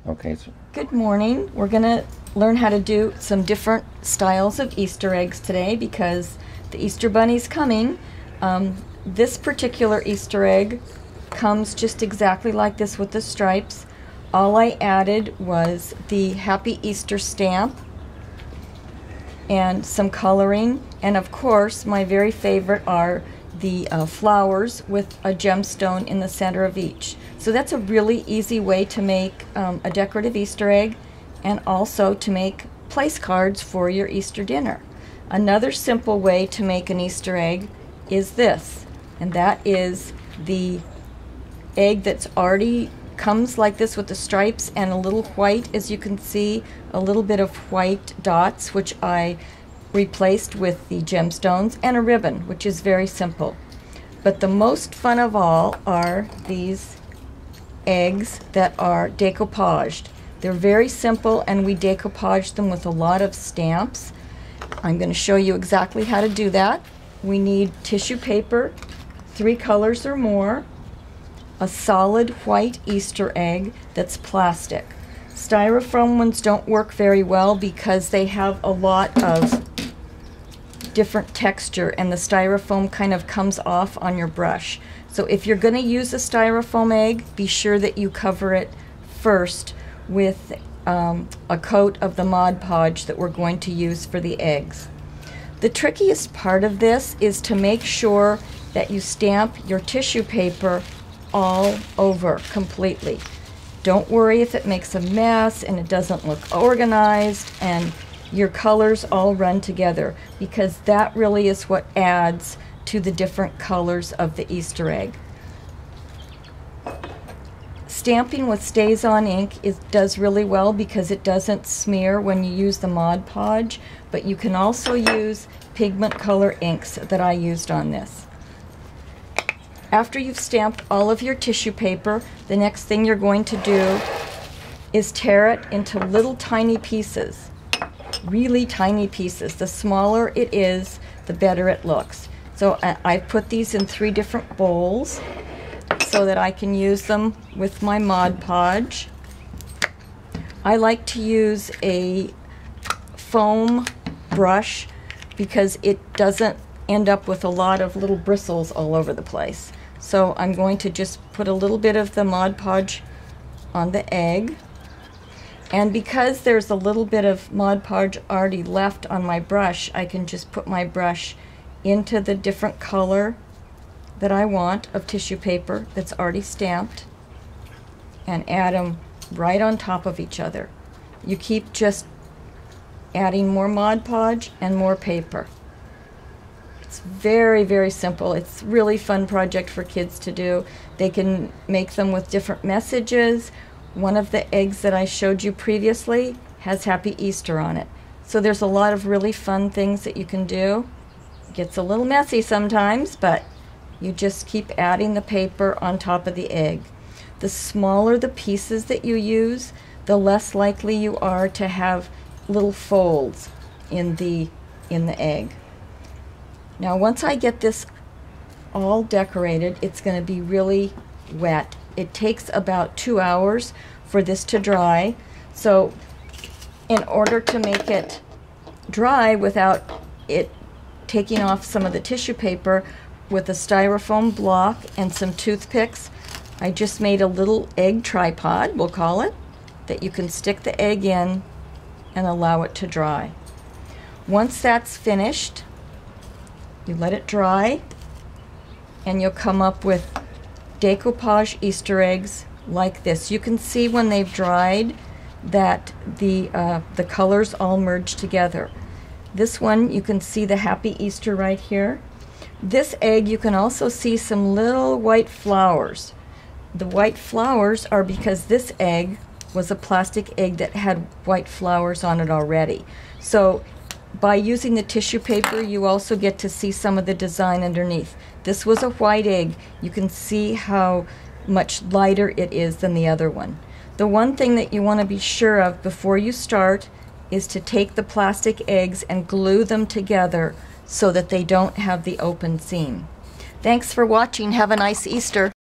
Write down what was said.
Okay, so Good morning. We're going to learn how to do some different styles of Easter eggs today because the Easter Bunny's coming. This particular Easter egg comes just exactly like this with the stripes. All I added was the Happy Easter stamp and some coloring, and of course my very favorite are the flowers with a gemstone in the center of each. So that's a really easy way to make a decorative Easter egg, and also to make place cards for your Easter dinner. Another simple way to make an Easter egg is this, and that is the egg that's already comes like this with the stripes and a little white, as you can see, a little bit of white dots, which I replaced with the gemstones, and a ribbon, which is very simple. But the most fun of all are these eggs that are decoupaged. They're very simple, and we decoupage them with a lot of stamps. I'm going to show you exactly how to do that. We need tissue paper, 3 colors or more, a solid white Easter egg that's plastic. Styrofoam ones don't work very well because they have a lot of different texture, and the styrofoam kind of comes off on your brush. So if you're going to use a styrofoam egg, be sure that you cover it first with a coat of the Mod Podge that we're going to use for the eggs. The trickiest part of this is to make sure that you stamp your tissue paper all over completely. Don't worry if it makes a mess and it doesn't look organized and your colors all run together, because that really is what adds to the different colors of the Easter egg. Stamping with Stays-On ink does really well because it doesn't smear when you use the Mod Podge, but you can also use pigment color inks that I used on this. After you've stamped all of your tissue paper, the next thing you're going to do is tear it into little tiny pieces. Really tiny pieces. The smaller it is, the better it looks. So I put these in 3 different bowls so that I can use them with my Mod Podge. I like to use a foam brush because it doesn't end up with a lot of little bristles all over the place. So I'm going to just put a little bit of the Mod Podge on the egg. And because there's a little bit of Mod Podge already left on my brush, I can just put my brush into the different color that I want of tissue paper that's already stamped and add them right on top of each other. You keep just adding more Mod Podge and more paper. It's very, very simple. It's a really fun project for kids to do. They can make them with different messages. One of the eggs that I showed you previously has Happy Easter on it. So there's a lot of really fun things that you can do. It gets a little messy sometimes, but you just keep adding the paper on top of the egg. The smaller the pieces that you use, the less likely you are to have little folds in the egg. Now once I get this all decorated, it's going to be really wet. It takes about 2 hours for this to dry. So in order to make it dry without it taking off some of the tissue paper, with a styrofoam block and some toothpicks, I just made a little egg tripod, we'll call it, that you can stick the egg in and allow it to dry. Once that's finished, you let it dry and you'll come up with decoupage Easter eggs like this. You can see when they've dried that the colors all merge together. This one, you can see the Happy Easter right here. This egg, you can also see some little white flowers. The white flowers are because this egg was a plastic egg that had white flowers on it already. So by using the tissue paper, you also get to see some of the design underneath. This was a white egg. You can see how much lighter it is than the other one. The one thing that you want to be sure of before you start is to take the plastic eggs and glue them together so that they don't have the open seam. Thanks for watching. Have a nice Easter.